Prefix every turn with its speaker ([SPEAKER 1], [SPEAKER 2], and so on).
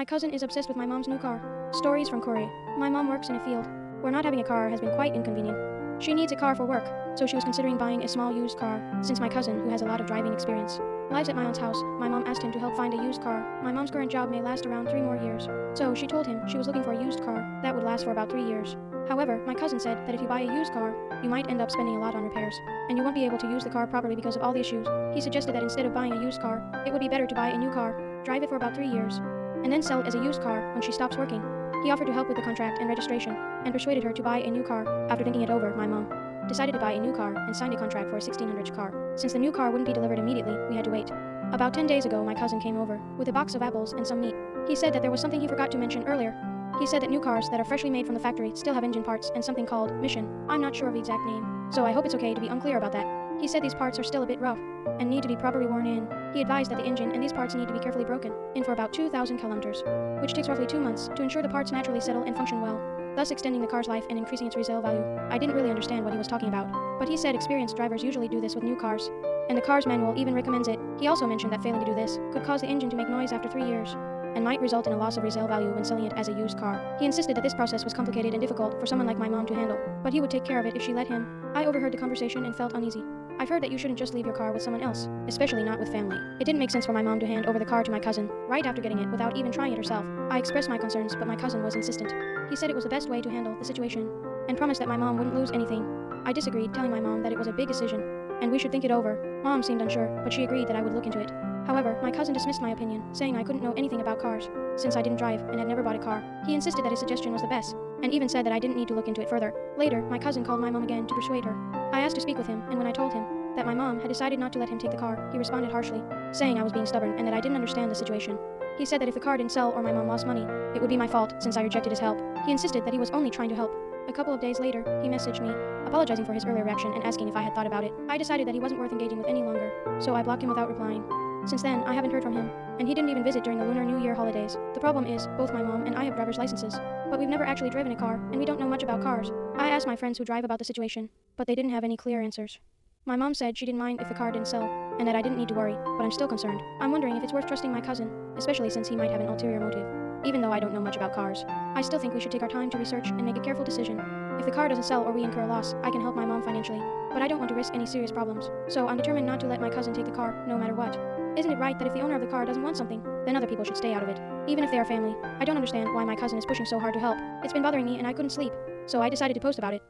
[SPEAKER 1] My cousin is obsessed with my mom's new car. Stories from Korea. My mom works in a field where not having a car has been quite inconvenient. She needs a car for work, so she was considering buying a small used car, since my cousin, who has a lot of driving experience, lives at my aunt's house. My mom asked him to help find a used car. My mom's current job may last around 3 more years, so she told him she was looking for a used car that would last for about 3 years. However, my cousin said that if you buy a used car, you might end up spending a lot on repairs, and you won't be able to use the car properly because of all the issues. He suggested that instead of buying a used car, it would be better to buy a new car, drive it for about 3 years, and then sell it as a used car when she stops working. He offered to help with the contract and registration, and persuaded her to buy a new car. After thinking it over, my mom decided to buy a new car and signed a contract for a 1600 car. Since the new car wouldn't be delivered immediately, we had to wait. About 10 days ago, my cousin came over with a box of apples and some meat. He said that there was something he forgot to mention earlier. He said that new cars that are freshly made from the factory still have engine parts and something called Mission. I'm not sure of the exact name, so I hope it's okay to be unclear about that. He said these parts are still a bit rough and need to be properly worn in. He advised that the engine and these parts need to be carefully broken in for about 2,000 kilometers, which takes roughly 2 months to ensure the parts naturally settle and function well, thus extending the car's life and increasing its resale value. I didn't really understand what he was talking about, but he said experienced drivers usually do this with new cars, and the car's manual even recommends it. He also mentioned that failing to do this could cause the engine to make noise after 3 years, and might result in a loss of resale value when selling it as a used car. He insisted that this process was complicated and difficult for someone like my mom to handle, but he would take care of it if she let him. I overheard the conversation and felt uneasy. I've heard that you shouldn't just leave your car with someone else, especially not with family. It didn't make sense for my mom to hand over the car to my cousin right after getting it without even trying it herself. I expressed my concerns, but my cousin was insistent. He said it was the best way to handle the situation, and promised that my mom wouldn't lose anything. I disagreed, telling my mom that it was a big decision, and we should think it over. Mom seemed unsure, but she agreed that I would look into it. However, my cousin dismissed my opinion, saying I couldn't know anything about cars, since I didn't drive and had never bought a car. He insisted that his suggestion was the best, and even said that I didn't need to look into it further. Later, my cousin called my mom again to persuade her. I asked to speak with him, and when I told him that my mom had decided not to let him take the car, he responded harshly, saying I was being stubborn and that I didn't understand the situation. He said that if the car didn't sell or my mom lost money, it would be my fault since I rejected his help. He insisted that he was only trying to help. A couple of days later, he messaged me, apologizing for his earlier reaction and asking if I had thought about it. I decided that he wasn't worth engaging with any longer, so I blocked him without replying. Since then, I haven't heard from him, and he didn't even visit during the Lunar New Year holidays. The problem is, both my mom and I have driver's licenses, but we've never actually driven a car, and we don't know much about cars. I asked my friends who drive about the situation, but they didn't have any clear answers. My mom said she didn't mind if the car didn't sell, and that I didn't need to worry, but I'm still concerned. I'm wondering if it's worth trusting my cousin, especially since he might have an ulterior motive. Even though I don't know much about cars, I still think we should take our time to research and make a careful decision. If the car doesn't sell or we incur a loss, I can help my mom financially, but I don't want to risk any serious problems, so I'm determined not to let my cousin take the car, no matter what. Isn't it right that if the owner of the car doesn't want something, then other people should stay out of it, even if they are family? I don't understand why my cousin is pushing so hard to help. It's been bothering me and I couldn't sleep, so I decided to post about it.